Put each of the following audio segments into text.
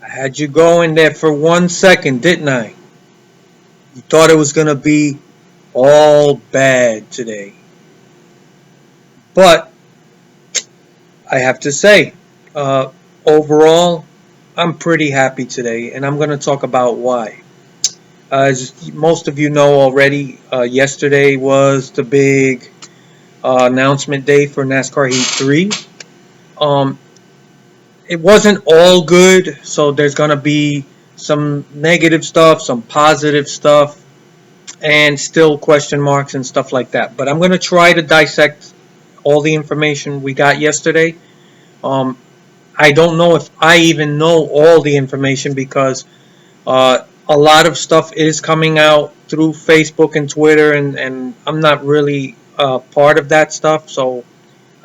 I had you going there for 1 second, didn't I? You thought it was going to be all bad today. But I have to say, uh, overall, I'm pretty happy today, and I'm going to talk about why. As most of you know already, yesterday was the big announcement day for Nascar Heat 3. Um, it wasn't all good, so there's going to be some negative stuff, some positive stuff, and still question marks and stuff like that. But I'm going to try to dissect all the information we got yesterday. Um, I don't know if I even know all the information because a lot of stuff is coming out through Facebook and Twitter, and I'm not really part of that stuff. So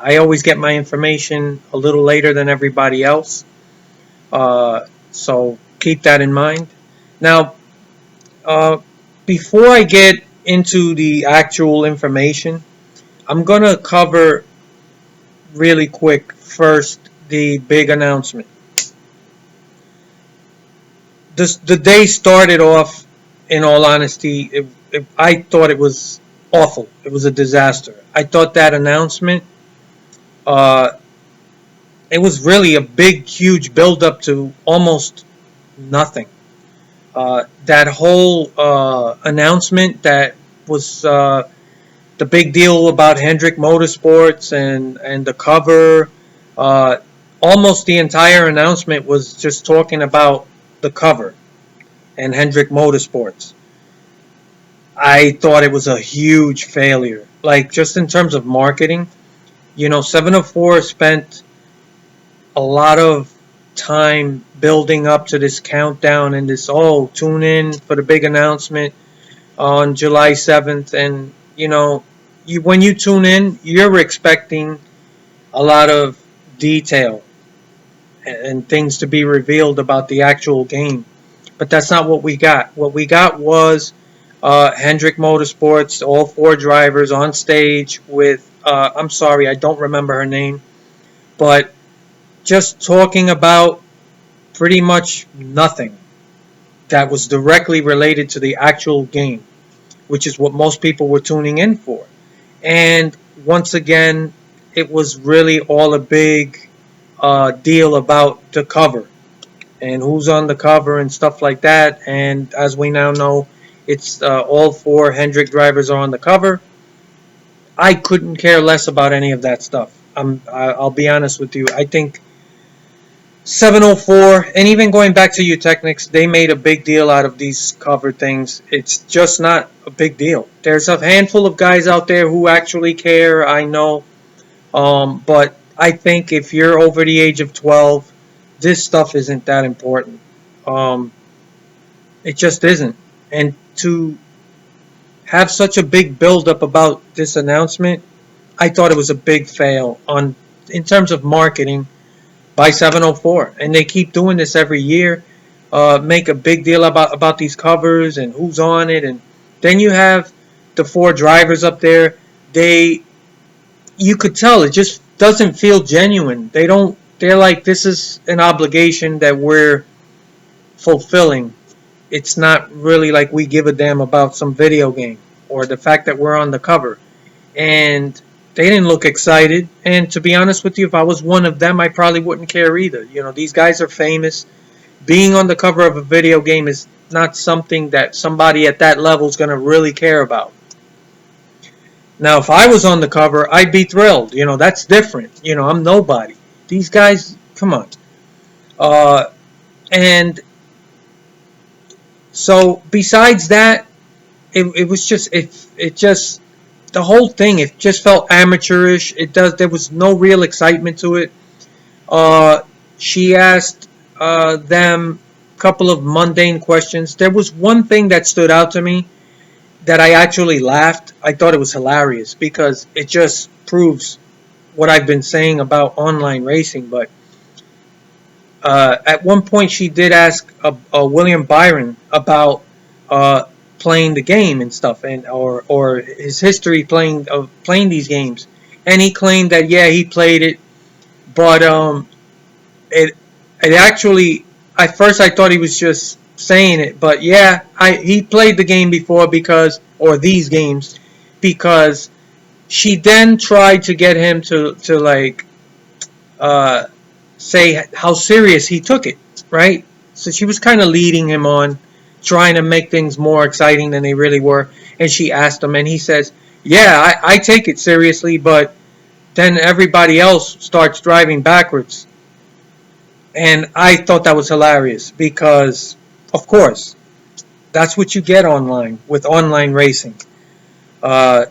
I always get my information a little later than everybody else. So keep that in mind. Now, uh, before I get into the actual information, I'm going to cover really quick first the big announcement. The day started off, in all honesty, I thought it was awful. It was a disaster. I thought that announcement, uh, it was really a big, huge build up to almost nothing. That whole announcement that was the big deal about Hendrick Motorsports and the cover. Uh, Almost the entire announcement was just talking about the cover and Hendrick Motorsports. I thought it was a huge failure. Like, just in terms of marketing, 704 spent a lot of time building up to this countdown and this, oh, tune in for the big announcement on July 7th. And, when you tune in, you're expecting a lot of detail and things to be revealed about the actual game. But that's not what we got. What we got was Hendrick Motorsports, all four drivers on stage with, I'm sorry, I don't remember her name, but just talking about pretty much nothing that was directly related to the actual game, which is what most people were tuning in for. And once again, it was really all a big deal about the cover and who's on the cover and stuff like that. And as we now know, it's all four Hendrick drivers are on the cover. I couldn't care less about any of that stuff. I'll be honest with you. I think 704 and even going back to Eutechnics, they made a big deal out of these cover things. It's just not a big deal. There's a handful of guys out there who actually care, I know. But I think if you're over the age of 12, this stuff isn't that important. Um, it just isn't. And to have such a big build-up about this announcement, I thought it was a big fail on in terms of marketing by 704. And they keep doing this every year. Make a big deal about these covers and who's on it. And then you have the four drivers up there. You could tell it just doesn't feel genuine. They're like, this is an obligation that we're fulfilling. It's not really like we give a damn about some video game or the fact that we're on the cover. And they didn't look excited. And to be honest with you, if I was one of them, I probably wouldn't care either. These guys are famous. Being on the cover of a video game is not something that somebody at that level is going to really care about. Now, if I was on the cover, I'd be thrilled. That's different. I'm nobody. These guys, come on. And so, besides that, it was just it just the whole thing. It just felt amateurish. There was no real excitement to it. She asked them a couple of mundane questions. There was one thing that stood out to me that I actually laughed. I thought it was hilarious because it just proves what I've been saying about online racing. But at one point, she did ask William Byron about playing the game and stuff, and or his history playing these games, and he claimed that yeah, he played it, but it actually at first I thought he was just saying it, but yeah, he played the game before because, or these games, because she then tried to get him to like uh, say how serious he took it, right? So she was kind of leading him on, trying to make things more exciting than they really were. And she asked him, and he says, "Yeah, I take it seriously, but then everybody else starts driving backwards." And I thought that was hilarious because, of course, that's what you get online with online racing. Uh,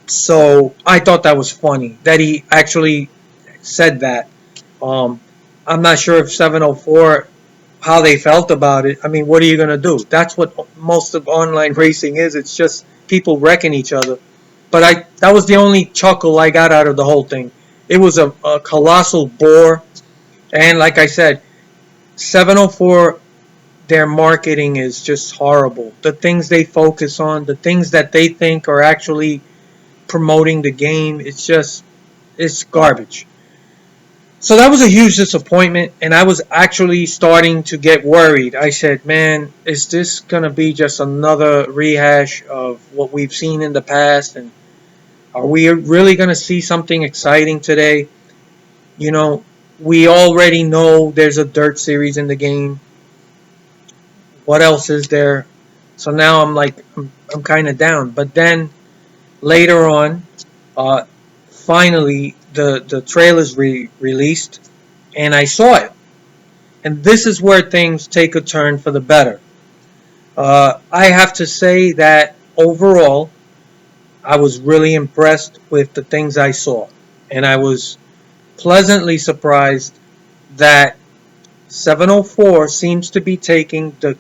so I thought that was funny that he actually said that. Um, I'm not sure if 704 how they felt about it. I mean, what are you gonna do? That's what most of online racing is. It's just people wrecking each other. But that was the only chuckle I got out of the whole thing. It was a colossal bore, and like I said, 704 their marketing is just horrible. The things they focus on, the things that they think are actually promoting the game, it's garbage. So that was a huge disappointment, and I was actually starting to get worried. I said, man, is this going to be just another rehash of what we've seen in the past? And are we really going to see something exciting today? You know, we already know there's a dirt series in the game. What else is there? So now I'm like, I'm kind of down. But then later on, uh, finally, the trailer's released, and I saw it. And this is where things take a turn for the better. I have to say that overall, I was really impressed with the things I saw. And I was pleasantly surprised that 704 seems to be taking the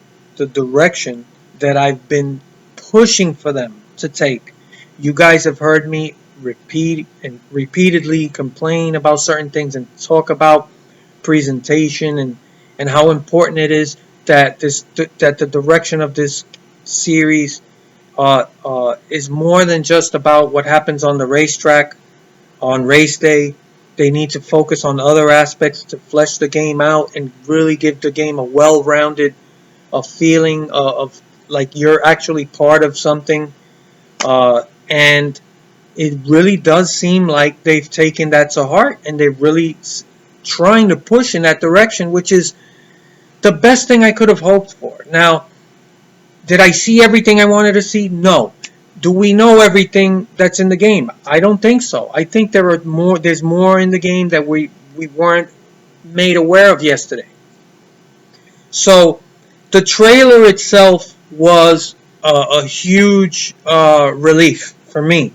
direction that I've been pushing for them to take. You guys have heard me repeat and repeatedly complain about certain things and talk about presentation and how important it is that that the direction of this series is more than just about what happens on the racetrack on race day. They need to focus on other aspects to flesh the game out and really give the game a well-rounded feeling of like you're actually part of something. And it really does seem like they've taken that to heart and they're really trying to push in that direction, which is the best thing I could have hoped for. Now, did I see everything I wanted to see? No. Do we know everything that's in the game? I don't think so. I think there's more in the game that we weren't made aware of yesterday. So the trailer itself was a huge relief for me.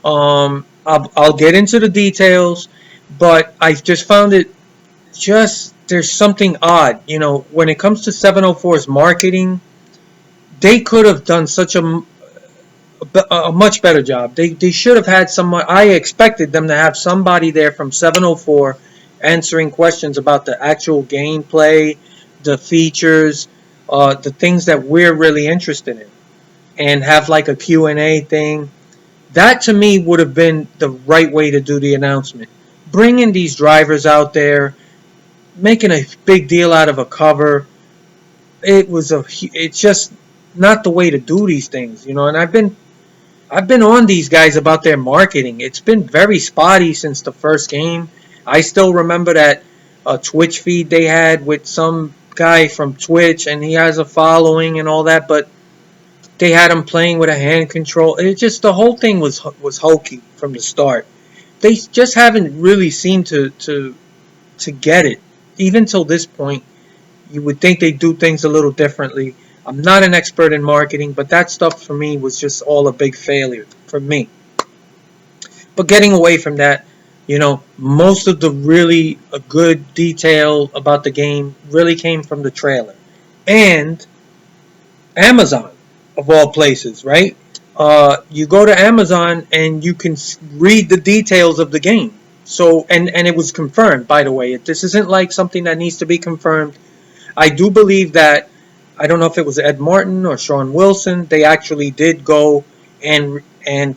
I'll get into the details, but I just found it just there's something odd. You know, when it comes to 704's marketing, they could have done such a much better job. They should have had someone. I expected them to have somebody there from 704 answering questions about the actual gameplay, the features, the things that we're really interested in, and have like a Q&A thing. That to me would have been the right way to do the announcement. Bringing these drivers out there, making a big deal out of a cover. It's just not the way to do these things, you know. And I've been on these guys about their marketing. It's been very spotty since the first game. I still remember that Twitch feed they had with some guy from Twitch, and he has a following and all that, but they had him playing with a hand control. It just the whole thing was hokey from the start. They just haven't really seemed to get it. Even till this point, you would think they do things a little differently. I'm not an expert in marketing, but that stuff for me was just all a big failure for me. But getting away from that, you know, most of the really good detail about the game really came from the trailer. And Amazon, of all places, right? You go to Amazon and you can read the details of the game. So, and it was confirmed, by the way. This isn't like something that needs to be confirmed. I do believe that, I don't know if it was Ed Martin or Sean Wilson, they actually did go and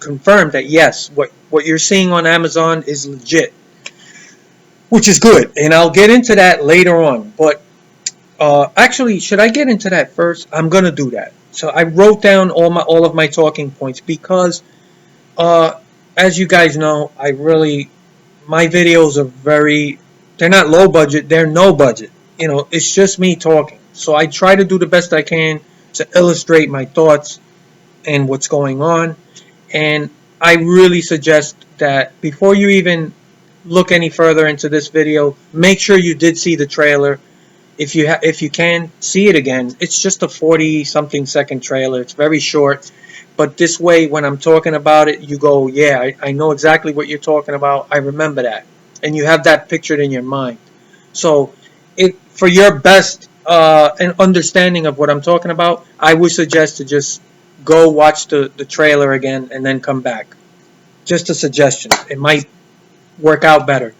confirm that yes, what you're seeing on Amazon is legit, which is good. And I'll get into that later on. But Actually, should I get into that first? I'm gonna do that. So I wrote down all of my talking points because, uh, as you guys know, my videos are they're not low budget, they're no budget. It's just me talking. So I try to do the best I can to illustrate my thoughts and what's going on. And I really suggest that before you even look any further into this video, make sure you did see the trailer. If you can see it again, it's just a 40 something second trailer. It's very short, but this way when I'm talking about it, you go, yeah, I know exactly what you're talking about. I remember that, and you have that pictured in your mind. So, for your best and understanding of what I'm talking about, I would suggest to just go watch the trailer again and then come back. Just a suggestion. It might work out better.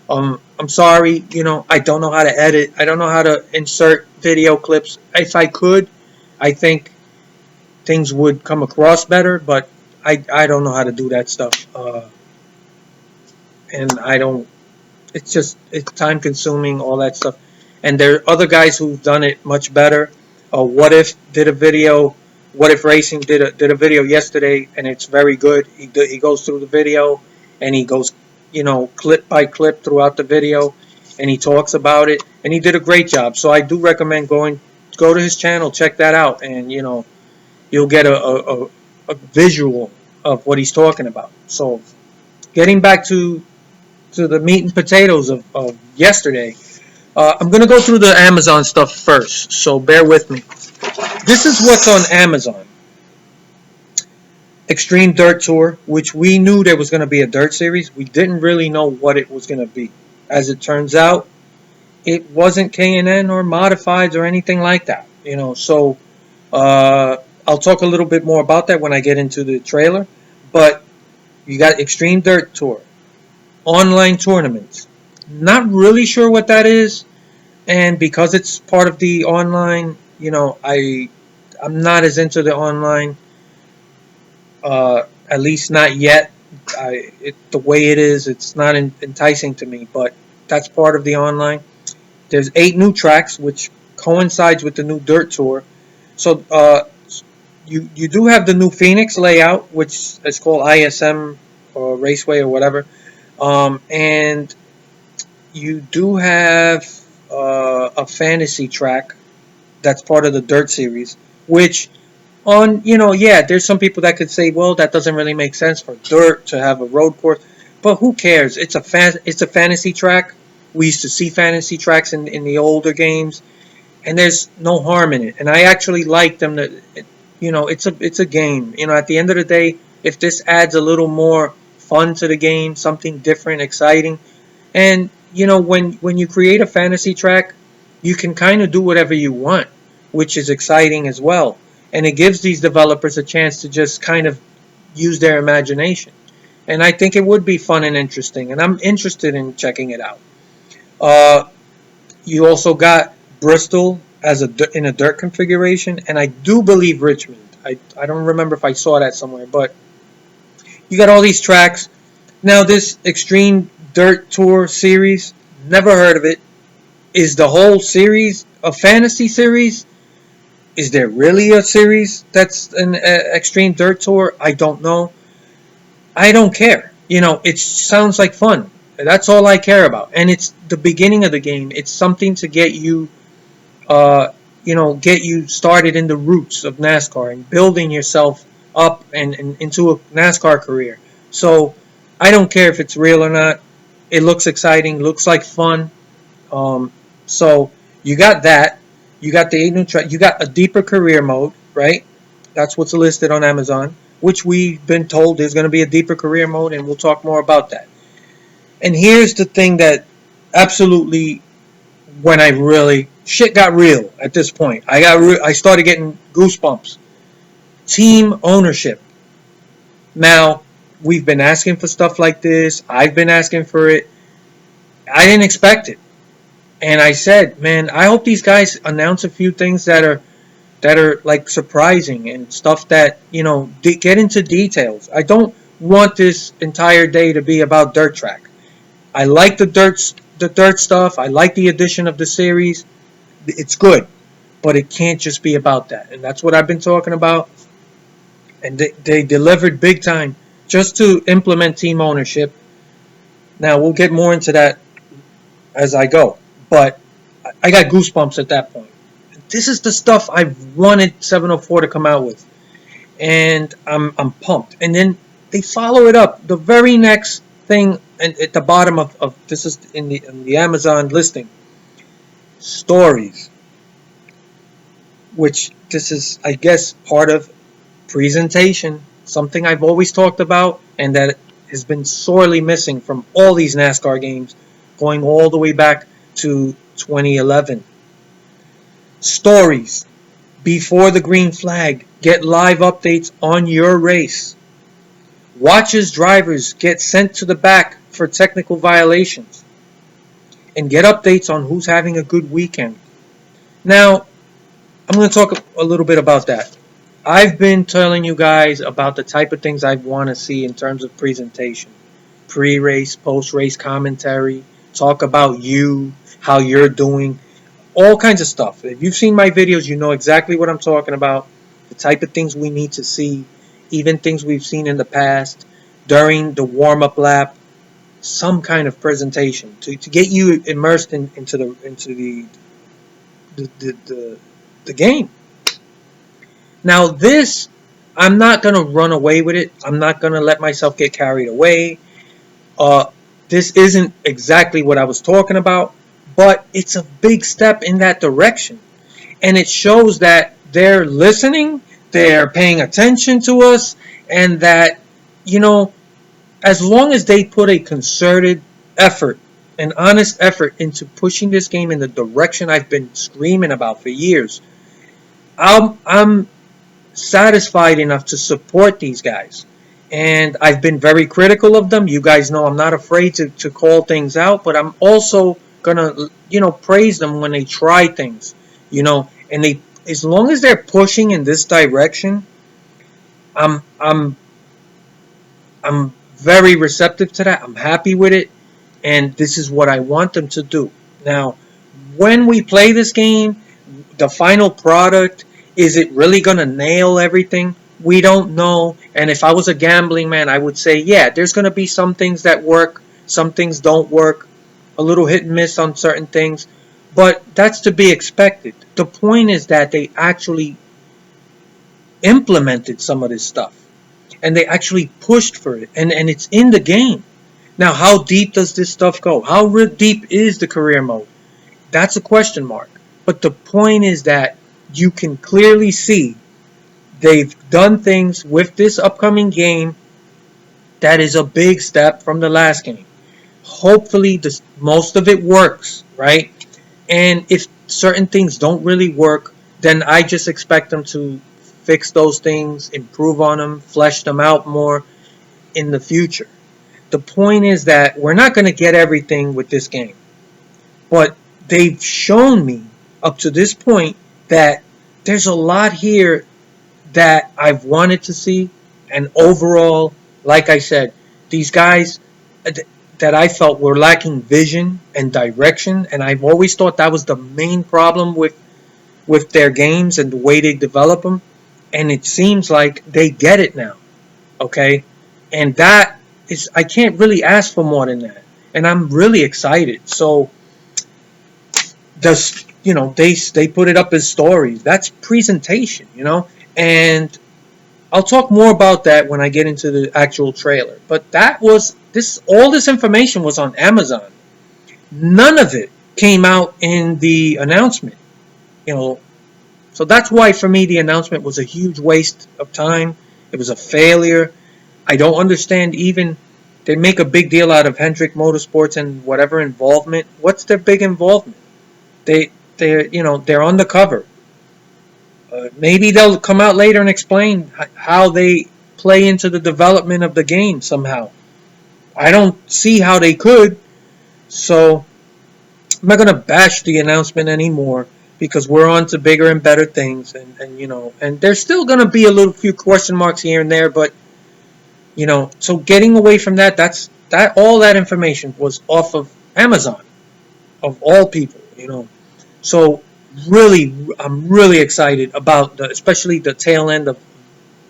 I'm sorry, I don't know how to edit. I don't know how to insert video clips. If I could, I think things would come across better, but I don't know how to do that stuff. And I don't, it's time consuming, all that stuff. And there are other guys who've done it much better. What If did a video, What If Racing did a video yesterday, and it's very good. He goes through the video, and he goes, clip by clip throughout the video, and he talks about it, and he did a great job. So I do recommend go to his channel, check that out, and you'll get a visual of what he's talking about. So getting back to the meat and potatoes of yesterday, I'm going to go through the Amazon stuff first, so bear with me. This is what's on Amazon. Extreme Dirt Tour, which we knew there was going to be a dirt series. We didn't really know what it was going to be. As it turns out, it wasn't K&N or modifieds or anything like that. So I'll talk a little bit more about that when I get into the trailer. But you got Extreme Dirt Tour, online tournaments. Not really sure what that is, and because it's part of the online, I'm not as into the online. At least not yet. The way it is, it's not enticing to me. But that's part of the online. There's 8 new tracks, which coincides with the new Dirt Tour. So you do have the new Phoenix layout, which is called ISM or Raceway or whatever. And you do have a fantasy track that's part of the Dirt series, which there's some people that could say, well, that doesn't really make sense for Dirt to have a road course, but who cares? It's a fantasy track. We used to see fantasy tracks in the older games, and there's no harm in it. And I actually like them it's a game. At the end of the day, if this adds a little more fun to the game, something different, exciting, and when you create a fantasy track, you can kind of do whatever you want, which is exciting as well. And it gives these developers a chance to just kind of use their imagination. And I think it would be fun and interesting, and I'm interested in checking it out. You also got Bristol in a dirt configuration, and I do believe Richmond. I don't remember if I saw that somewhere, but you got all these tracks. Now this Extreme Dirt Tour series, never heard of it. Is the whole series a fantasy series? Is there really a series that's an Extreme Dirt Tour? I don't know. I don't care. It sounds like fun. That's all I care about. And it's the beginning of the game. It's something to get you, get you started in the roots of NASCAR and building yourself up and into a NASCAR career. So I don't care if it's real or not. It looks exciting. Looks like fun. So you got that. You got the 8 new track. You got a deeper career mode, right? That's what's listed on Amazon, which we've been told there's going to be a deeper career mode, and we'll talk more about that. And here's the thing that absolutely, when shit got real at this point. I started getting goosebumps. Team ownership. Now, we've been asking for stuff like this. I've been asking for it. I didn't expect it. And I said, man, I hope these guys announce a few things that are like surprising and stuff that, get into details. I don't want this entire day to be about dirt track. I like the dirt stuff. I like the addition of the series. It's good, but it can't just be about that. And that's what I've been talking about. And they delivered big time just to implement team ownership. Now, we'll get more into that as I go. But I got goosebumps at that point. This is the stuff I wanted 704 to come out with. And I'm pumped. And then they follow it up. The very next thing and at the bottom of this is in the Amazon listing. Stories. Which this is, I guess, part of presentation. Something I've always talked about and that has been sorely missing from all these NASCAR games going all the way back to 2011. Stories. Before the green flag, get live updates on your race. Watch as drivers get sent to the back for technical violations. And get updates on who's having a good weekend. Now, I'm going to talk a little bit about that. I've been telling you guys about the type of things I want to see in terms of presentation. Pre-race, post-race commentary, talk about you, how you're doing, all kinds of stuff. If you've seen my videos, you know exactly what I'm talking about. The type of things we need to see, even things we've seen in the past, during the warm-up lap, some kind of presentation to get you immersed into the game. Now this, I'm not going to run away with it. I'm not going to let myself get carried away. This isn't exactly what I was talking about, but it's a big step in that direction. And it shows that they're listening, they're paying attention to us, and that, you know, as long as they put a concerted effort, an honest effort into pushing this game in the direction I've been screaming about for years, I'm satisfied enough to support these guys. And I've been very critical of them. You guys know I'm not afraid to call things out, but I'm also gonna, praise them when they try things, and they, as long as they're pushing in this direction, I'm I'm I'm very receptive to that. I'm happy with it, and this is what I want them to do. Now, when we play this game, the final product, is it really going to nail everything? We don't know. And if I was a gambling man, I would say, yeah, there's going to be some things that work, some things don't work, a little hit and miss on certain things. But that's to be expected. The point is that they actually implemented some of this stuff. And they actually pushed for it. And it's in the game. Now, how deep does this stuff go? How deep is the career mode? That's a question mark. But the point is that you can clearly see they've done things with this upcoming game that is a big step from the last game. Hopefully, most of it works, right? And if certain things don't really work, then I just expect them to fix those things, improve on them, flesh them out more in the future. The point is that we're not going to get everything with this game. But they've shown me up to this point that there's a lot here that I've wanted to see. And overall, like I said, these guys that I felt were lacking vision and direction. And I've always thought that was the main problem with their games and the way they develop them. And it seems like they get it now. Okay? And that is, I can't really ask for more than that. And I'm really excited. So, they put it up as stories. That's presentation, and I'll talk more about that when I get into the actual trailer. But all this information was on Amazon. None of it came out in the announcement, so that's why for me the announcement was a huge waste of time. It was a failure. I don't understand even. They make a big deal out of Hendrick Motorsports and whatever involvement. What's their big involvement? They're on the cover. Maybe they'll come out later and explain how they play into the development of the game somehow. I don't see how they could. So I'm not gonna bash the announcement anymore because we're on to bigger and better things, and there's still gonna be a few question marks here and there, but so getting away from that, all that information was off of Amazon, of all people, So I'm really excited about especially the tail end of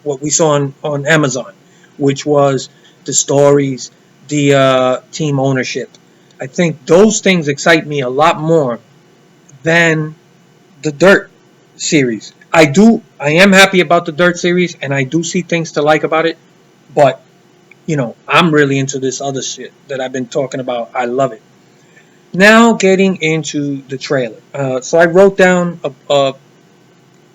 what we saw on Amazon, which was the stories, the team ownership. I think those things excite me a lot more than the Dirt series. I am happy about the Dirt series, and I do see things to like about it. But I'm really into this other shit that I've been talking about. I love it. Now getting into the trailer. So I wrote down a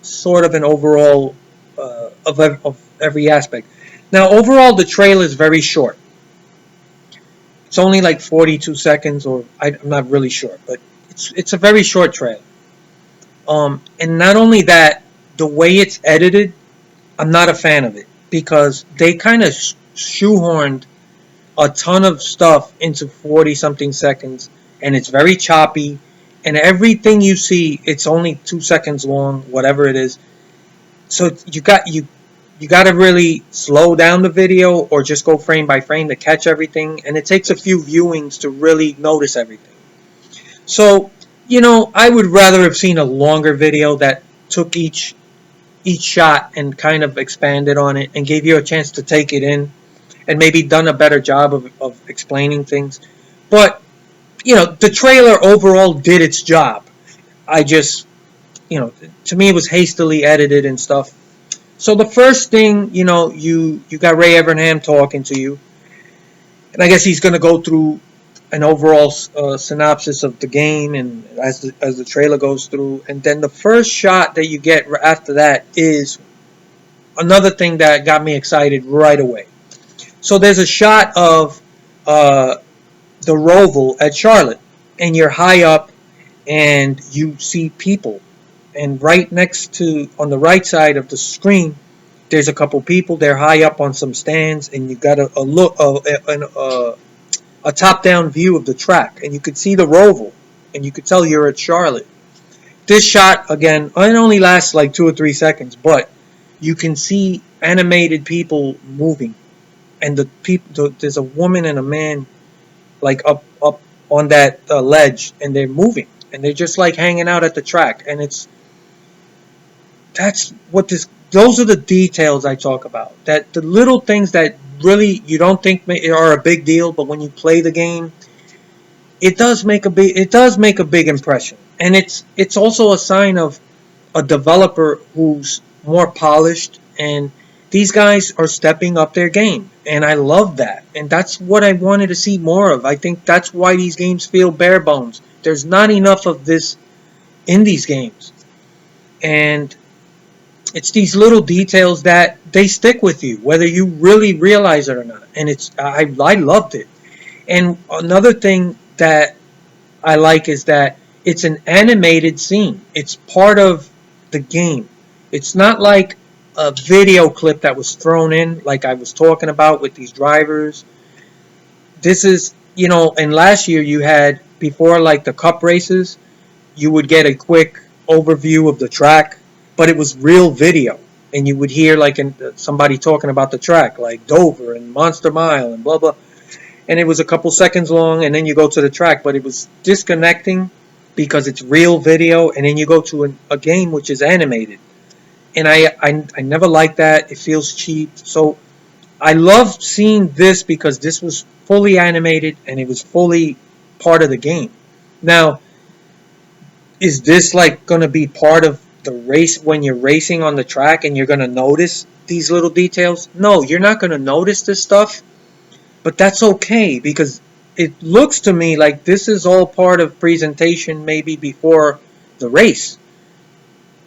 sort of an overall of every aspect. Now overall, the trailer is very short. It's only like 42 seconds, or I'm not really sure, but it's a very short trailer. And not only that, the way it's edited, I'm not a fan of it because they kind of shoehorned a ton of stuff into 40 something seconds, and it's very choppy, and everything you see, it's only 2 seconds long, whatever it is. So you got to really slow down the video or just go frame by frame to catch everything, and it takes a few viewings to really notice everything. So I would rather have seen a longer video that took each shot and kind of expanded on it and gave you a chance to take it in and maybe done a better job of explaining things. But, the trailer overall did its job. I just, to me it was hastily edited and stuff. So the first thing, you got Ray Evernham talking to you. And I guess he's going to go through an overall synopsis of the game and as the trailer goes through. And then the first shot that you get after that is another thing that got me excited right away. So there's a shot of the Roval at Charlotte, and you're high up, and you see people, and right next to on the right side of the screen, there's a couple people. They're high up on some stands, and you got a top down view of the track, and you could see the Roval, and you could tell you're at Charlotte. This shot again, it only lasts like 2 or 3 seconds, but you can see animated people moving, and there's a woman and a man like up on that ledge, and they're moving, and they're just like hanging out at the track, and those are the details I talk about, that the little things that really you don't think are a big deal, but when you play the game, it does make a big impression, and it's also a sign of a developer who's more polished, and these guys are stepping up their game, and I love that, and that's what I wanted to see more of. I think that's why these games feel bare bones. There's not enough of this in these games, and it's these little details that they stick with you, whether you really realize it or not, and I loved it. And another thing that I like is that it's an animated scene. It's part of the game. It's not like a video clip that was thrown in, like I was talking about with these drivers. This is, and last year you had, before like the cup races, you would get a quick overview of the track, but it was real video. And you would hear like somebody talking about the track, like Dover and Monster Mile and blah, blah. And it was a couple seconds long, and then you go to the track, but it was disconnecting because it's real video, and then you go to a game which is animated. And I never liked that. It feels cheap. So I love seeing this because this was fully animated and it was fully part of the game. Now, is this like going to be part of the race when you're racing on the track and you're going to notice these little details? No, you're not going to notice this stuff, but that's okay because it looks to me like this is all part of presentation maybe before the race.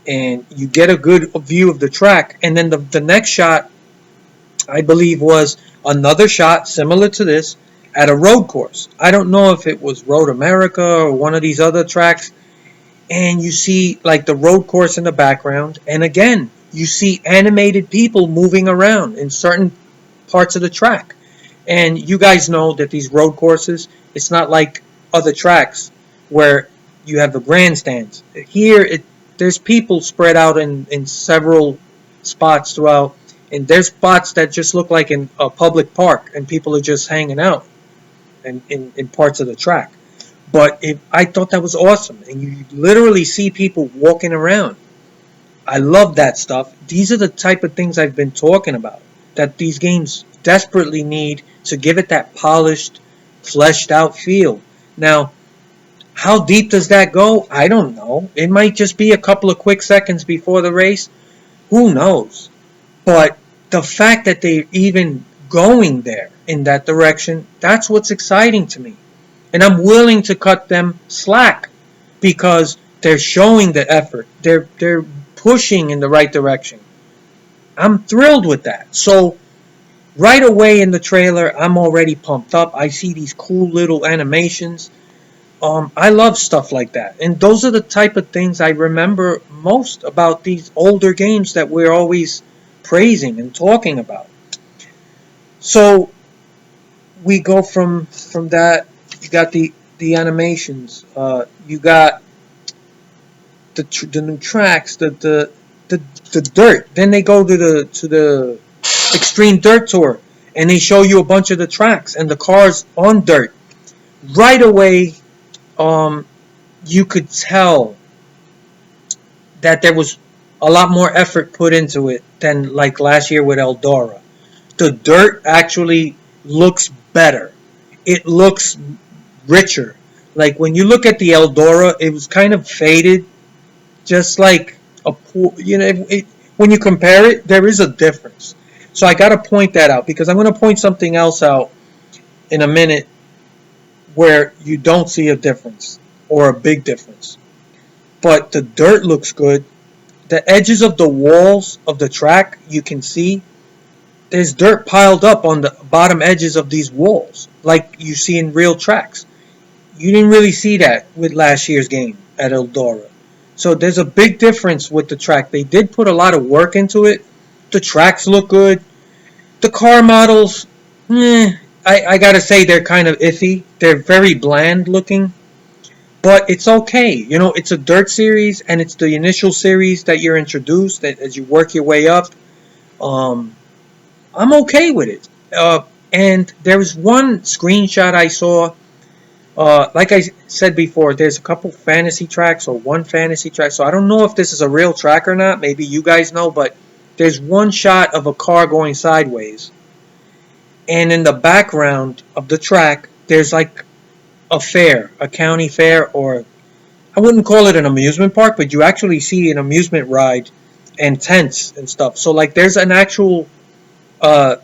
And you get a good view of the track. And then the next shot, I believe, was another shot similar to this at a road course. I don't know if it was Road America or one of these other tracks. And you see like the road course in the background. And again, you see animated people moving around in certain parts of the track. And you guys know that these road courses, it's not like other tracks where you have the grandstands. Here, there's people spread out in several spots throughout, and there's spots that just look like in a public park, and people are just hanging out in parts of the track. But I thought that was awesome. And you literally see people walking around. I love that stuff. These are the type of things I've been talking about that these games desperately need to give it that polished, fleshed out feel. Now, how deep does that go? I don't know. It might just be a couple of quick seconds before the race. Who knows? But the fact that they're even going there in that direction, that's what's exciting to me. And I'm willing to cut them slack because they're showing the effort. They're pushing in the right direction. I'm thrilled with that. So right away in the trailer, I'm already pumped up. I see these cool little animations. I love stuff like that. And those are the type of things I remember most about these older games that we're always praising and talking about. So we go from that. You got the animations. You got the new tracks. The dirt. Then they go to the Extreme Dirt Tour, and they show you a bunch of the tracks and the cars on dirt. Right away, um, you could tell that there was a lot more effort put into it than like last year with Eldora. The dirt actually looks better. It looks richer. Like when you look at the Eldora, it was kind of faded, just like a pool. When you compare it, there is a difference. So I got to point that out because I'm going to point something else out in a minute where you don't see a difference or a big difference. But the dirt looks good. The edges of the walls of the track, you can see there's dirt piled up on the bottom edges of these walls, like you see in real tracks. You didn't really see that with last year's game at Eldora. So there's a big difference with the track. They did put a lot of work into it. The tracks look good. The car models, I gotta say they're kind of iffy. They're very bland looking. But it's okay. It's a dirt series, and it's the initial series that you're introduced as you work your way up. Um, I'm okay with it. And there was one screenshot I saw. Like I said before, there's a couple fantasy tracks or one fantasy track. So I don't know if this is a real track or not. Maybe you guys know, but there's one shot of a car going sideways. And in the background of the track, there's like a fair, a county fair, or I wouldn't call it an amusement park, but you actually see an amusement ride and tents and stuff. So like there's an actual uh,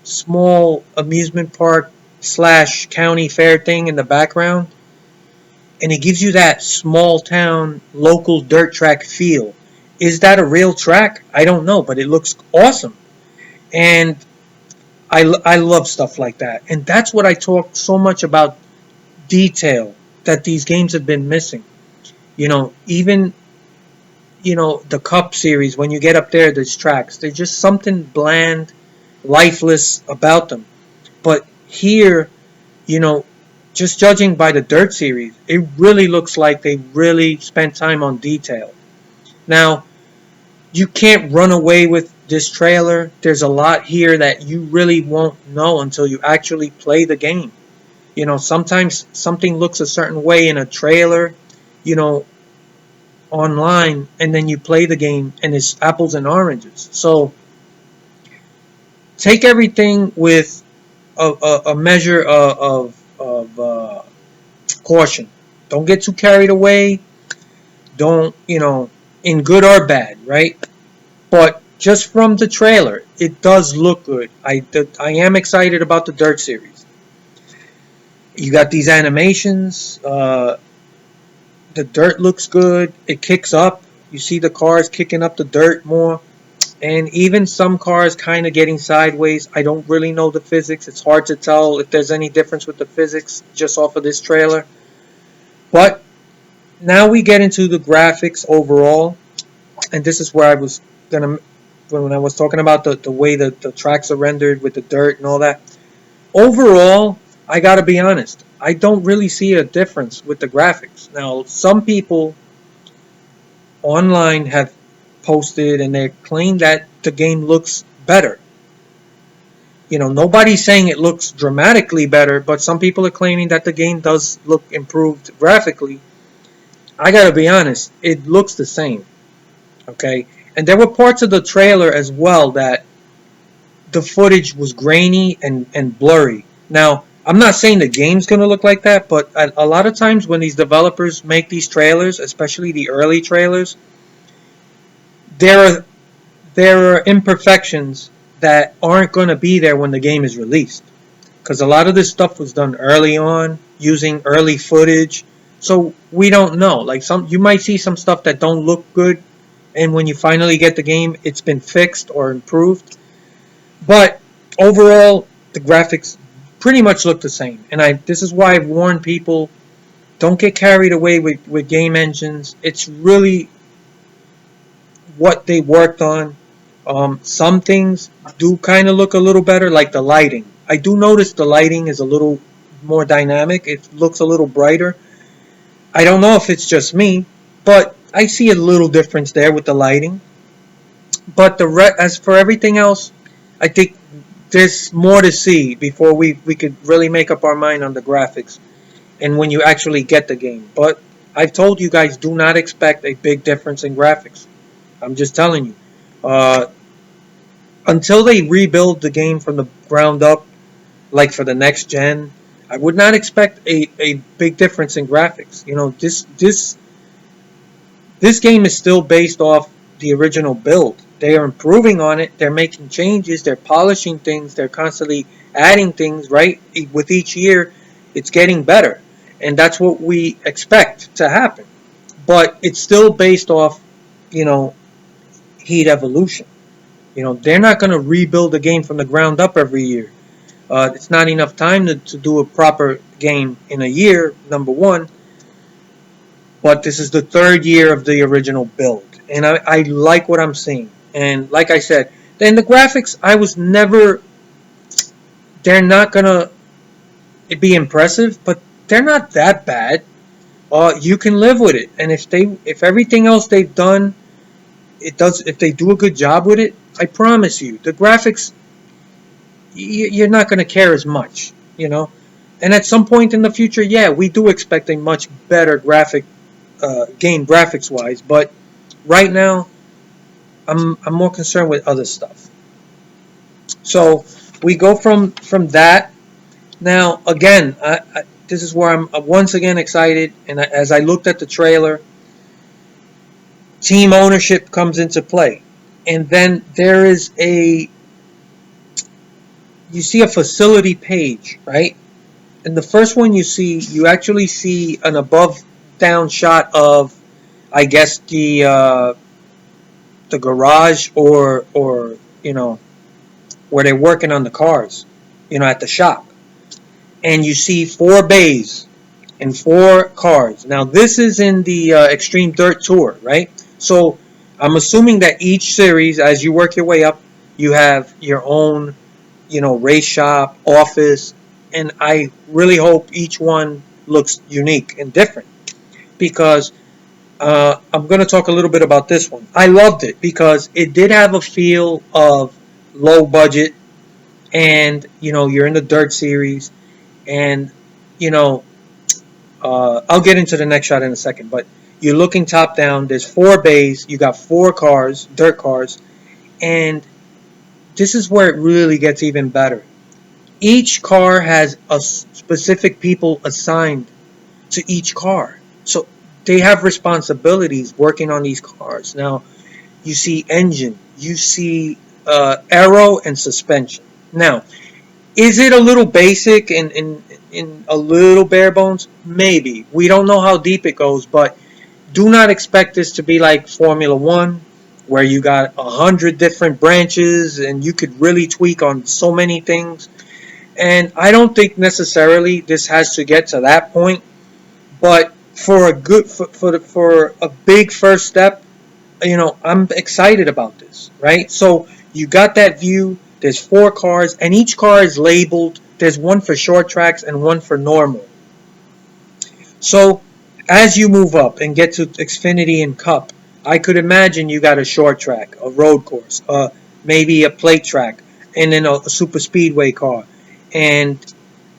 small amusement park slash county fair thing in the background, and it gives you that small town local dirt track feel. Is that a real track? I don't know, but it looks awesome, and I love stuff like that, and that's what I talk so much about, detail that these games have been missing. Even the Cup series, when you get up there, there's tracks. There's just something bland, lifeless about them. But here, you know, just judging by the Dirt series, it really looks like they really spent time on detail. Now, you can't run away with this trailer. There's a lot here that you really won't know until you actually play the game. Sometimes something looks a certain way in a trailer, you know, online, and then you play the game and it's apples and oranges. So take everything with a measure of caution. Don't get too carried away. Don't, in good or bad, right? But just from the trailer, it does look good. I am excited about the Dirt series. You got these animations. The dirt looks good. It kicks up. You see the cars kicking up the dirt more. And even some cars kind of getting sideways. I don't really know the physics. It's hard to tell if there's any difference with the physics just off of this trailer. But now we get into the graphics overall. And this is where I was going to, when I was talking about the way that the tracks are rendered with the dirt and all that. Overall, I got to be honest, I don't really see a difference with the graphics. Now, some people online have posted and they claim that the game looks better. Nobody's saying it looks dramatically better, but some people are claiming that the game does look improved graphically. I gotta be honest, it looks the same. Okay, and there were parts of the trailer as well that the footage was grainy and blurry. Now, I'm not saying the game's going to look like that, but a lot of times when these developers make these trailers, especially the early trailers, there are there are imperfections that aren't going to be there when the game is released. Because a lot of this stuff was done early on using early footage, so we don't know. Like you might see some stuff that don't look good, and when you finally get the game, it's been fixed or improved. But overall, the graphics pretty much look the same. And this is why I've warned people, don't get carried away with game engines. It's really what they worked on. Some things do kind of look a little better, like the lighting. I do notice the lighting is a little more dynamic. It looks a little brighter. I don't know if it's just me, but I see a little difference there with the lighting. But as for everything else, I think there's more to see before we could really make up our mind on the graphics and when you actually get the game. But I've told you guys, do not expect a big difference in graphics. I'm just telling you. Until they rebuild the game from the ground up, like for the next gen, I would not expect a big difference in graphics. This game is still based off the original build. They are improving on it. They're making changes. They're polishing things. They're constantly adding things, right? With each year, it's getting better. And that's what we expect to happen. But it's still based off, you know, Heat Evolution. They're not going to rebuild the game from the ground up every year. It's not enough time to do a proper game in a year, number one. But this is the third year of the original build. And I like what I'm seeing. And like I said, then the graphics, they're not going to be impressive, but they're not that bad. You can live with it. And if everything else they've done, if they do a good job with it, I promise you, the graphics, you're not going to care as much. And at some point in the future, yeah, we do expect a much better game graphics wise, but right now I'm more concerned with other stuff. So we go from that. Now again, this is where I'm once again excited, and as I looked at the trailer, team ownership comes into play, and then there is you see a facility page, right? And the first one you actually see an above down shot of, I guess, the garage or where they're working on the cars, at the shop, and you see 4 bays and 4 cars. Now this is in the Extreme Dirt Tour, right? So I'm assuming that each series, as you work your way up, you have your own, race shop, office, and I really hope each one looks unique and different, because I'm going to talk a little bit about this one. I loved it because it did have a feel of low budget, and you're in the dirt series, and I'll get into the next shot in a second. But you're looking top down. There's 4 bays. You got 4 cars, dirt cars, and this is where it really gets even better. Each car has a specific people assigned to each car, so they have responsibilities working on these cars. Now, you see engine, you see aero and suspension. Now, is it a little basic and a little bare bones? Maybe. We don't know how deep it goes, but do not expect this to be like Formula One, where you got 100 different branches and you could really tweak on so many things. And I don't think necessarily this has to get to that point, but for a big first step, I'm excited about this, right? So you got that view. There's 4 cars, and each car is labeled. There's one for short tracks and one for normal. So as you move up and get to Xfinity and Cup, I could imagine you got a short track, a road course, maybe a plate track. and then a super speedway car. And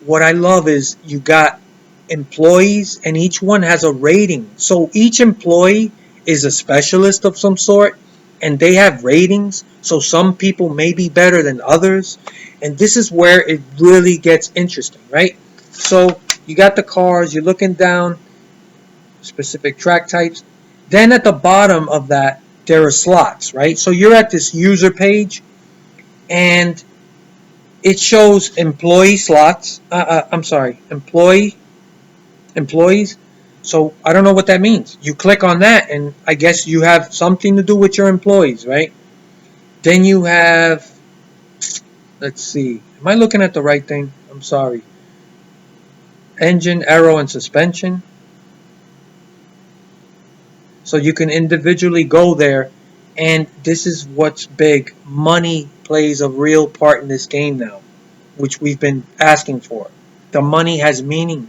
what I love is you got employees, and each one has a rating. So each employee is a specialist of some sort, and they have ratings. So some people may be better than others, and this is where it really gets interesting, right? So you got the cars, you're looking down specific track types. Then at the bottom of that, there are slots, right? So you're at this user page, and it shows employee slots. I'm sorry, employees. So I don't know what that means. You click on that, and I guess you have something to do with your employees, right? Then you have, let's see, am I looking at the right thing? I'm sorry. Engine, aero, and suspension. So you can individually go there, and this is what's big. Money plays a real part in this game now, which we've been asking for. The money has meaning,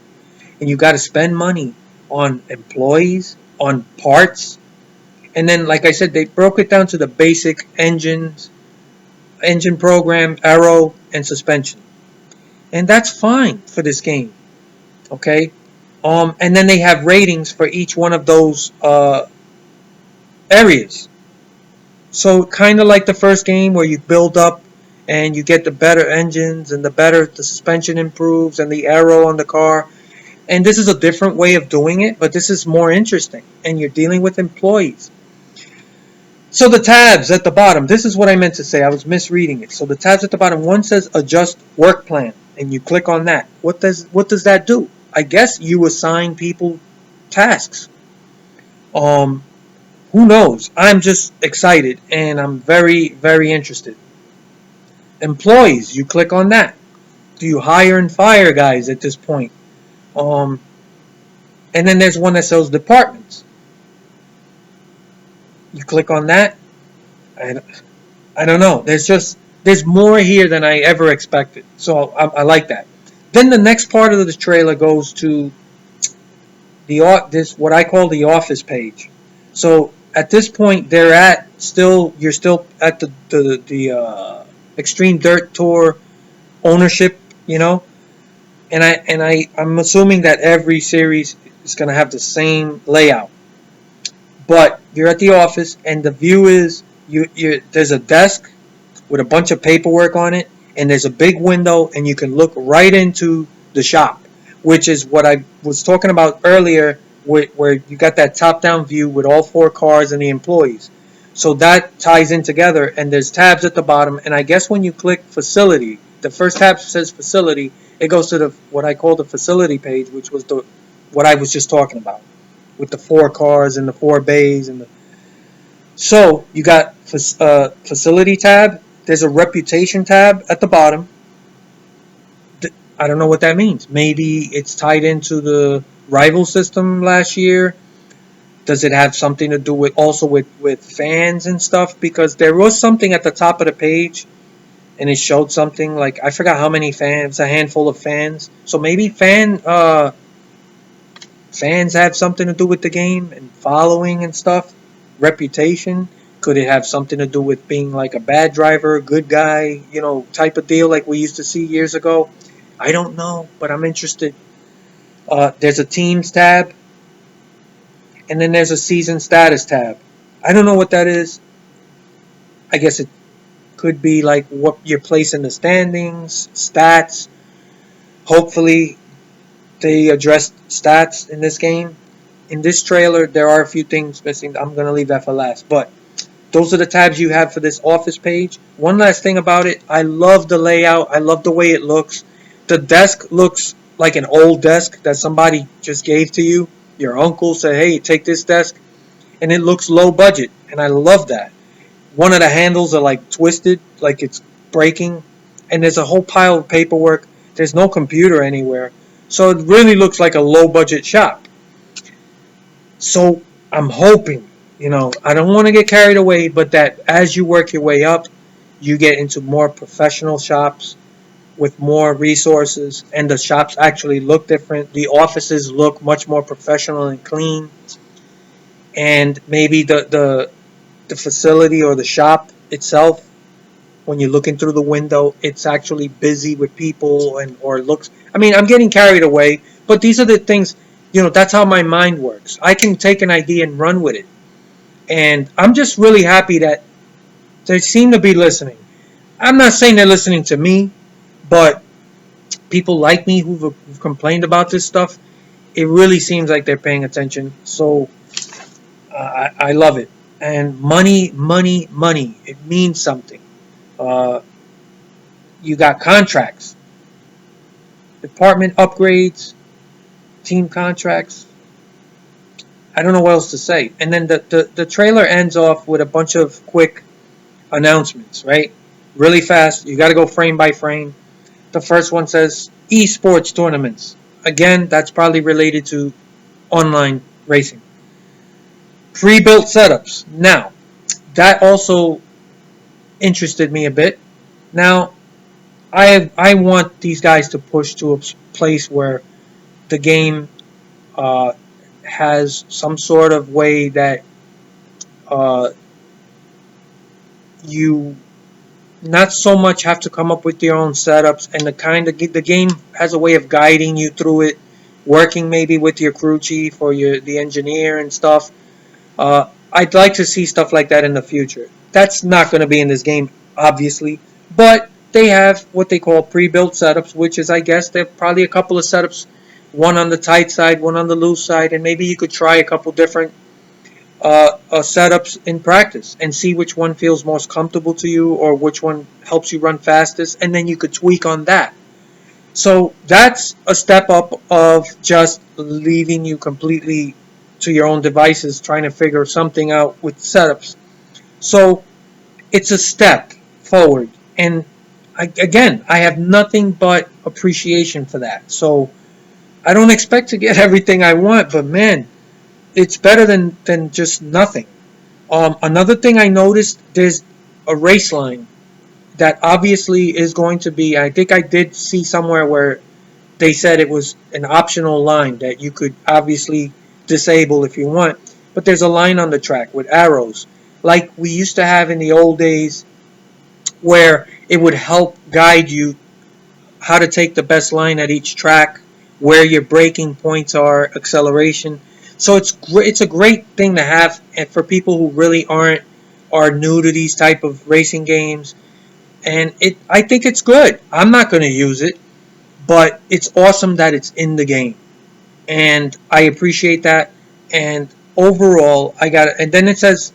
and you got to spend money on employees, on parts, and then, like I said, they broke it down to the basic engine program, aero, and suspension, and that's fine for this game. Okay, and then they have ratings for each one of those areas. So kind of like the first game where you build up and you get the better engines and the better the suspension improves and the aero on the car. And this is a different way of doing it, but this is more interesting. And you're dealing with employees. So the tabs at the bottom, this is what I meant to say. I was misreading it. So the tabs at the bottom, one says adjust work plan, and you click on that. What does that do? I guess you assign people tasks. Um, who knows? I'm just excited, and I'm very, very interested. Employees, you click on that. Do you hire and fire guys at this point? Um, and then there's one that says departments. You click on that. I, I don't know. There's more here than I ever expected. So I like that. Then the next part of the trailer goes to this what I call the office page. So at this point, you're still at the Extreme Dirt Tour ownership, I'm assuming that every series is going to have the same layout. But you're at the office, and the view is there's a desk with a bunch of paperwork on it, and there's a big window, and you can look right into the shop, which is what I was talking about earlier, where you got that top-down view with all four cars and the employees. So that ties in together, and there's tabs at the bottom, and I guess when you click facility, the first tab says facility, it goes to what I call the facility page, which was what I was just talking about, with the four cars and the four bays and the. So you got facility tab. There's a reputation tab at the bottom. I don't know what that means. Maybe it's tied into the rival system last year. Does it have something to do with fans and stuff? Because there was something at the top of the page, and it showed something like, I forgot how many fans, a handful of fans. So maybe fans have something to do with the game and following and stuff. Reputation. Could it have something to do with being like a bad driver, good guy, type of deal like we used to see years ago? I don't know, but I'm interested. There's a teams tab, and then there's a season status tab. I don't know what that is. I guess it could be like what your place in the standings, stats. Hopefully, they addressed stats in this game. In this trailer, there are a few things missing. I'm going to leave that for last. But those are the tabs you have for this office page. One last thing about it. I love the layout. I love the way it looks. The desk looks like an old desk that somebody just gave to you. Your uncle said, hey, take this desk. And it looks low budget. And I love that. One of the handles are like twisted, like it's breaking. And there's a whole pile of paperwork. There's no computer anywhere. So it really looks like a low budget shop. So I'm hoping, I don't want to get carried away, but that as you work your way up, you get into more professional shops with more resources, and the shops actually look different. The offices look much more professional and clean, and maybe the facility or the shop itself When you're looking through the window, it's actually busy with people and or looks. I mean, I'm getting carried away, but these are the things. That's how my mind works. I can take an idea and run with it, and I'm just really happy that they seem to be listening. I'm not saying they're listening to me, but people like me who've complained about this stuff, it really seems like they're paying attention. So I love it. And money, money, money. It means something. Uh, you got contracts, department upgrades, team contracts. I don't know what else to say. And then the trailer ends off with a bunch of quick announcements, right? Really fast. You got to go frame by frame. The first one says esports tournaments. Again, that's probably related to online racing. Pre-built setups. Now, that also interested me a bit. Now, I want these guys to push to a place where the game uh, has some sort of way that uh, you not so much have to come up with your own setups, and the game has a way of guiding you through it, working maybe with your crew chief or the engineer and stuff. I'd like to see stuff like that in the future. That's not going to be in this game, obviously, but they have what they call pre-built setups, which is, I guess, they're probably a couple of setups, one on the tight side, one on the loose side, and maybe you could try a couple different setups in practice and see which one feels most comfortable to you or which one helps you run fastest, and then you could tweak on that. So that's a step up of just leaving you completely to your own devices, trying to figure something out with setups. So it's a step forward, and again, I have nothing but appreciation for that. So I don't expect to get everything I want, but man, it's better than just nothing. Another thing I noticed, there's a race line that obviously is going to be. I think I did see somewhere where they said it was an optional line that you could obviously disable if you want. But there's a line on the track with arrows, like we used to have in the old days, where it would help guide you how to take the best line at each track, where your braking points are, acceleration. So it's a great thing to have, and for people who really are new to these type of racing games. And I think it's good. I'm not going to use it, but it's awesome that it's in the game, and I appreciate that. And overall, I got it. And then it says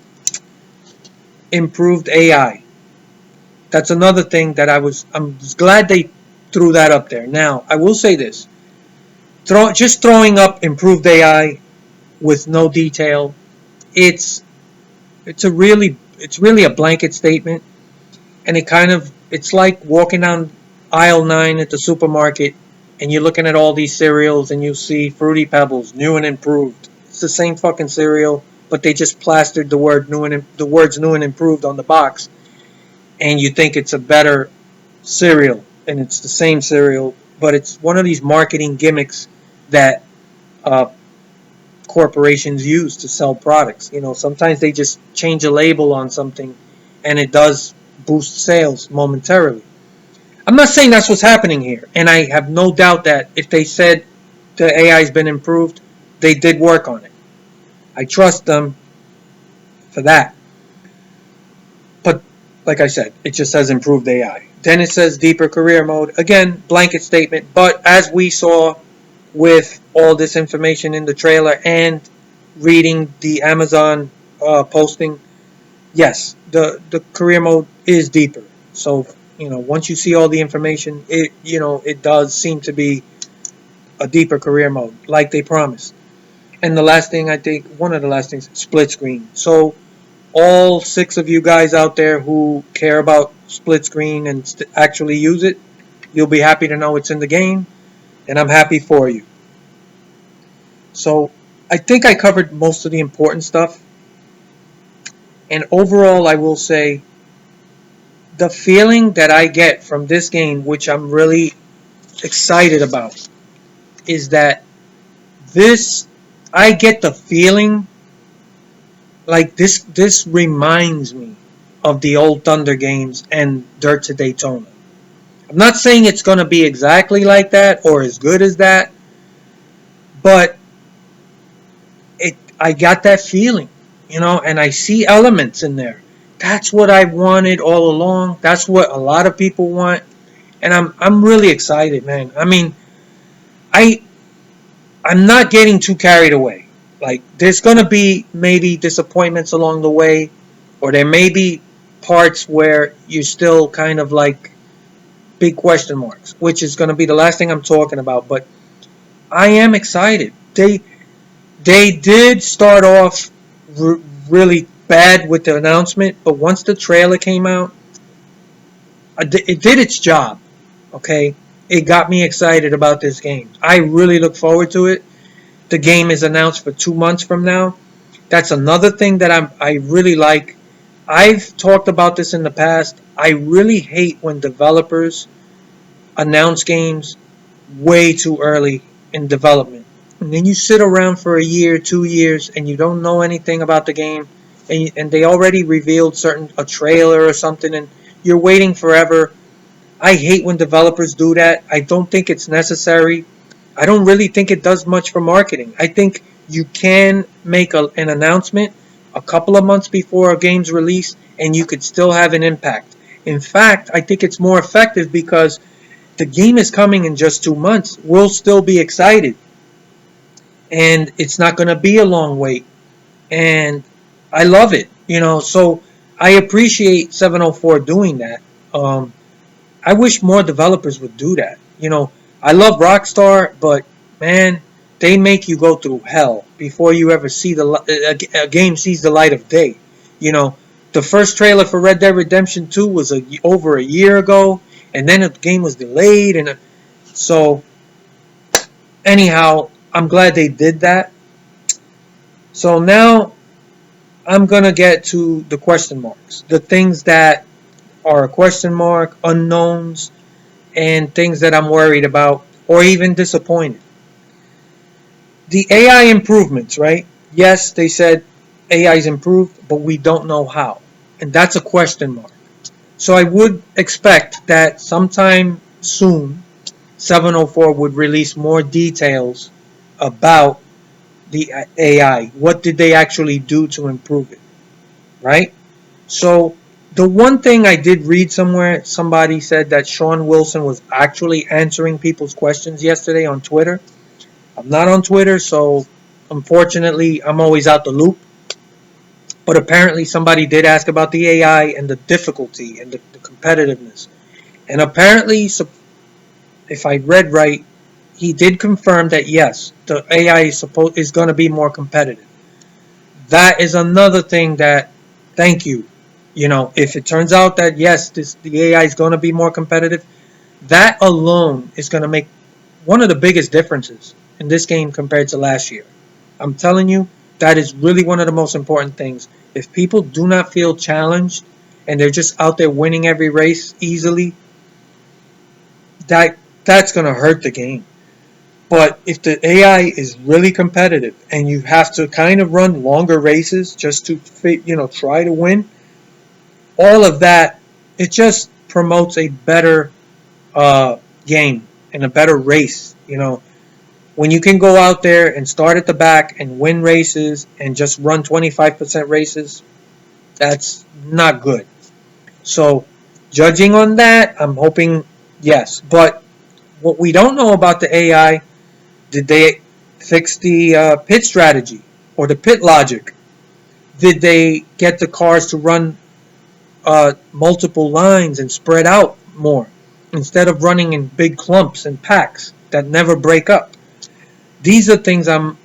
improved AI. That's another thing that I'm glad they threw that up there. Now, I will say this: just throwing up improved AI with no detail, it's it's really a blanket statement, and it's like walking down aisle 9 at the supermarket, and you're looking at all these cereals, and you see Fruity Pebbles, new and improved. It's the same fucking cereal, but they just plastered the words new and improved on the box, and you think it's a better cereal, and it's the same cereal, but it's one of these marketing gimmicks that uh, corporations use to sell products. Sometimes they just change a label on something, and it does boost sales momentarily. I'm not saying that's what's happening here, and I have no doubt that if they said the AI has been improved, they did work on it. I trust them for that. But like I said, it just says improved AI. Then it says deeper career mode. Again, blanket statement. But as we saw with all this information in the trailer and reading the Amazon posting, yes, the career mode is deeper. So once you see all the information, it does seem to be a deeper career mode, like they promised. And the last thing, I think, one of the last things, split screen. So all 6 of you guys out there who care about split screen and actually use it, you'll be happy to know it's in the game, and I'm happy for you. So I think I covered most of the important stuff. And overall, I will say the feeling that I get from this game, which I'm really excited about, is that this, I get the feeling like this reminds me of the old Thunder games and Dirt to Daytona. I'm not saying it's going to be exactly like that or as good as that, but I got that feeling, and I see elements in there. That's what I wanted all along. That's what a lot of people want, and I'm really excited, man. I mean, I I'm not getting too carried away. Like, there's going to be maybe disappointments along the way, or there may be parts where you're still kind of like big question marks, which is going to be the last thing I'm talking about. But I am excited. They did start off really bad with the announcement, but once the trailer came out, it did its job. Okay, it got me excited about this game. I really look forward to it. The game is announced for 2 months from now. That's another thing that I really like. I've talked about this in the past. I really hate when developers announce games way too early in development. And then you sit around for a year, 2 years, and you don't know anything about the game, and they already revealed a trailer or something, and you're waiting forever. I hate when developers do that. I don't think it's necessary. I don't really think it does much for marketing. I think you can make an announcement a couple of months before a game's release, and you could still have an impact. In fact, I think it's more effective because the game is coming in just 2 months. We'll still be excited, and it's not going to be a long wait. And I love it, So I appreciate 704 doing that. I wish more developers would do that. I love Rockstar, but man, they make you go through hell before you ever see a game sees the light of day. The first trailer for Red Dead Redemption 2 was over a year ago, and then the game was delayed, and so anyhow, I'm glad they did that. So now I'm gonna get to the question marks, the things that are a question mark, unknowns, and things that I'm worried about or even disappointed. The AI improvements, right? Yes, they said AI's improved, but we don't know how. And that's a question mark. So I would expect that sometime soon 704 would release more details about the AI. What did they actually do to improve it, right? So the one thing I did read somewhere, somebody said that Sean Wilson was actually answering people's questions yesterday on Twitter. I'm not on Twitter, so unfortunately I'm always out the loop. But apparently somebody did ask about the AI and the difficulty and the competitiveness. And apparently, if I read right, he did confirm that yes, the AI is going to be more competitive. That is another thing that, thank you. If it turns out that yes, the AI is going to be more competitive, that alone is going to make one of the biggest differences in this game compared to last year. I'm telling you, that is really one of the most important things. If people do not feel challenged and they're just out there winning every race easily, that's going to hurt the game. But if the AI is really competitive and you have to kind of run longer races just to try to win, all of that, it just promotes a better game and a better race. When you can go out there and start at the back and win races and just run 25% races, that's not good. So, judging on that, I'm hoping yes. But what we don't know about the AI, did they fix the pit strategy or the pit logic? Did they get the cars to run multiple lines and spread out more instead of running in big clumps and packs that never break up? These are things I'm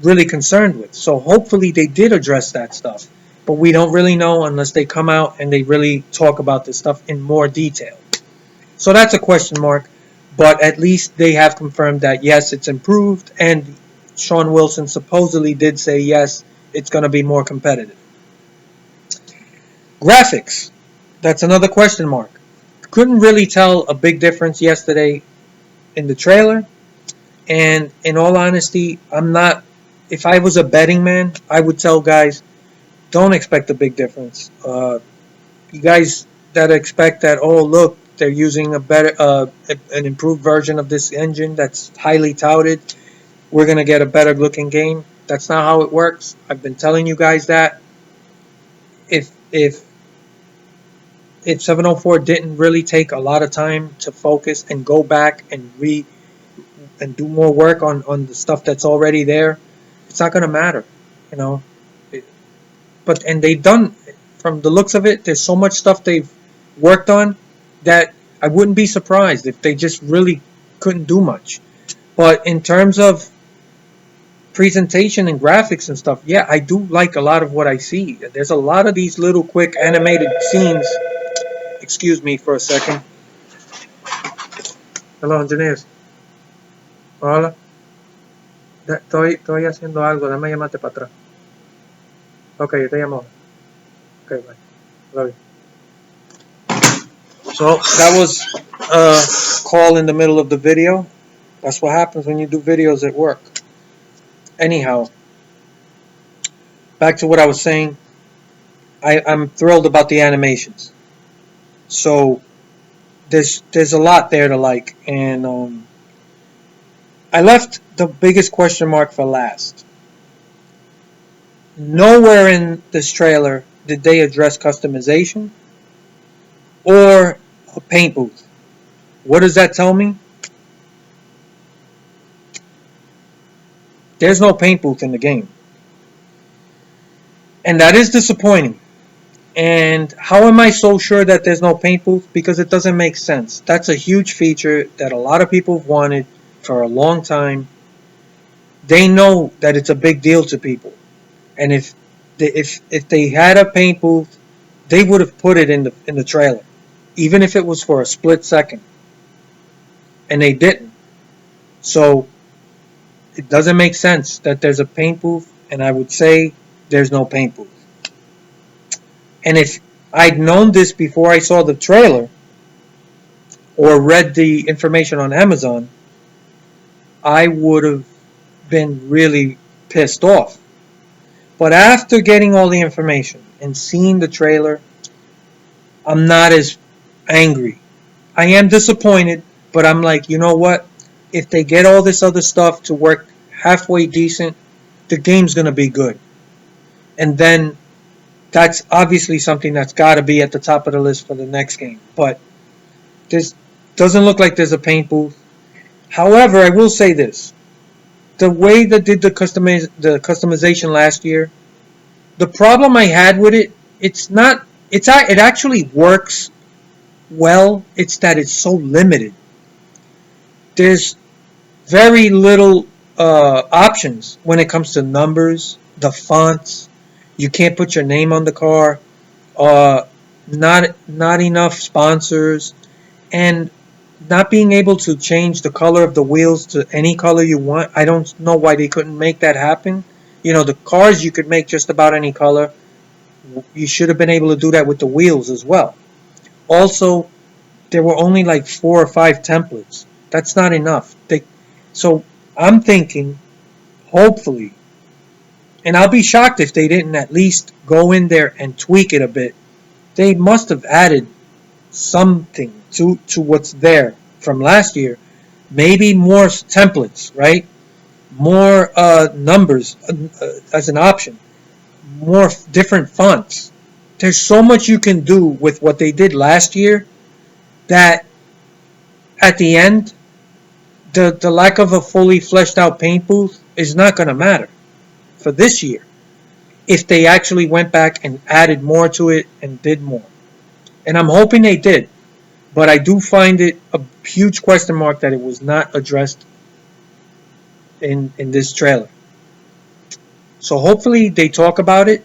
really concerned with. So hopefully they did address that stuff. But we don't really know unless they come out and they really talk about this stuff in more detail. So that's a question mark. But at least they have confirmed that yes, it's improved. And Sean Wilson supposedly did say yes, it's going to be more competitive. Graphics. That's another question mark. Couldn't really tell a big difference yesterday in the trailer. And in all honesty, I'm not. If I was a betting man, I would tell guys, don't expect a big difference. you guys that expect that, oh look, they're using a better, an improved version of this engine that's highly touted, we're gonna get a better looking game. That's not how it works. I've been telling you guys that. If 704 didn't really take a lot of time to focus and go back and and do more work on the stuff that's already there, it's not gonna matter, you know. But and they've done, from the looks of it, there's so much stuff they've worked on that I wouldn't be surprised if they just really couldn't do much. But in terms of presentation and graphics and stuff, yeah, I do like a lot of what I see. There's a lot of these little quick animated scenes. Excuse me for a second. Hello, engineers. Hola. Estoy haciendo algo. Dame llamarte para atrás. Ok, yo te llamo. Ok, bye. Love you. So that was a call in the middle of the video. That's what happens when you do videos at work. Anyhow, back to what I was saying. I'm thrilled about the animations. So there's a lot there to like, and I left the biggest question mark for last. Nowhere in this trailer did they address customization or a paint booth. What does that tell me? There's no paint booth in the game. And that is disappointing. And how am I so sure that there's no paint booth? Because it doesn't make sense. That's a huge feature that a lot of people have wanted for a long time. They know that it's a big deal to people. And if they had a paint booth, they would have put it in the trailer, even if it was for a split second. And they didn't. So it doesn't make sense that there's a paint booth, and I would say there's no paint booth. And if I'd known this before I saw the trailer or read the information on Amazon, I would have been really pissed off. But after getting all the information and seeing the trailer, I'm not as angry. I am disappointed, but I'm like, you know what? If they get all this other stuff to work halfway decent, the game's going to be good. And then that's obviously something that's got to be at the top of the list for the next game. But this doesn't look like there's a paint booth. However, I will say this. The way they did the customization last year, the problem I had with it, it actually works well. It's that it's so limited. There's very little options when it comes to numbers, the fonts. You can't put your name on the car. Not enough sponsors, and not being able to change the color of the wheels to any color you want. I don't know why they couldn't make that happen. You know, the cars you could make just about any color. You should have been able to do that with the wheels as well. Also, there were only like 4 or 5 templates. That's not enough. So I'm thinking, hopefully, and I'll be shocked if they didn't at least go in there and tweak it a bit. They must have added something to what's there from last year. Maybe more templates, right? More numbers as an option. More different fonts. There's so much you can do with what they did last year that at the end, the lack of a fully fleshed out paint booth is not going to matter for this year if they actually went back and added more to it and did more. And I'm hoping they did, but I do find it a huge question mark that it was not addressed in this trailer. So hopefully they talk about it,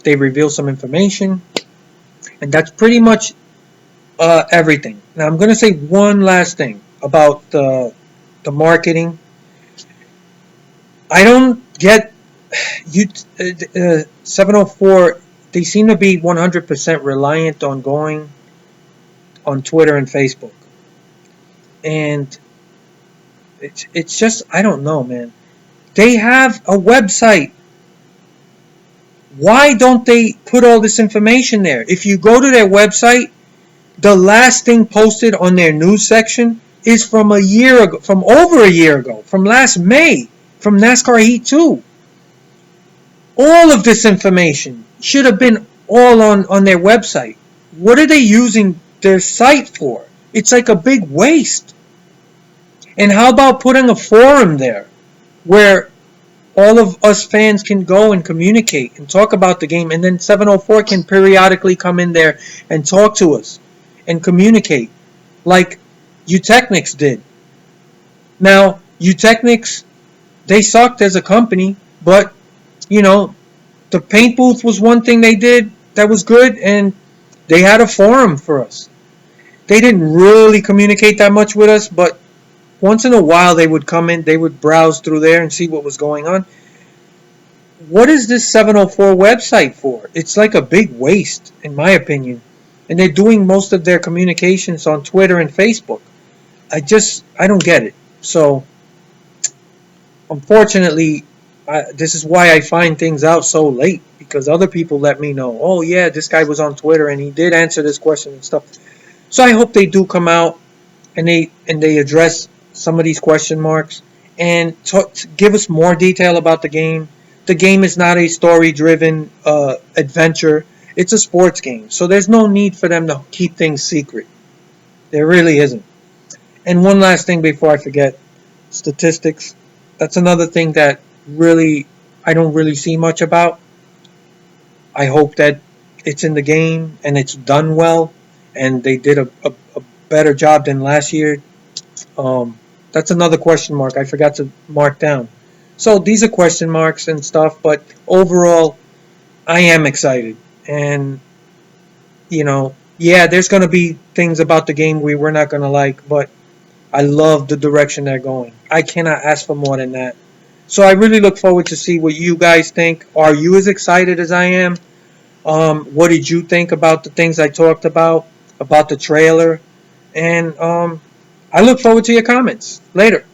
they reveal some information, and that's pretty much everything. Now I'm going to say one last thing about the marketing. I don't get 704. They seem to be 100% reliant on going on Twitter and Facebook, and it's just, I don't know, man. They have a website. Why don't they put all this information there? If you go to their website, the last thing posted on their news section is from a year ago, from over a year ago, from last May, from NASCAR Heat 2. All of this information should have been all on their website. What are they using their site for? It's like a big waste. And how about putting a forum there where all of us fans can go and communicate and talk about the game, and then 704 can periodically come in there and talk to us and communicate like Utechnics did. Now, Utechnics, they sucked as a company, but, you know, the paint booth was one thing they did that was good, and they had a forum for us. They didn't really communicate that much with us, but once in a while they would come in, they would browse through there and see what was going on. What is this 704 website for? It's like a big waste, in my opinion. And they're doing most of their communications on Twitter and Facebook. I don't get it. So, unfortunately, this is why I find things out so late, because other people let me know, oh yeah, this guy was on Twitter and he did answer this question and stuff. So I hope they do come out and they address some of these question marks and give us more detail about the game. The game is not a story-driven adventure. It's a sports game. So there's no need for them to keep things secret. There really isn't. And one last thing before I forget. Statistics. That's another thing that really I don't really see much about. I hope that it's in the game and it's done well and they did a better job than last year. That's another question mark I forgot to mark down. So these are question marks and stuff, but overall, I am excited. And, you know, yeah, there's going to be things about the game we're not going to like, but I love the direction they're going. I cannot ask for more than that. So I really look forward to see what you guys think. Are you as excited as I am? What did you think about the things I talked about the trailer? And I look forward to your comments later.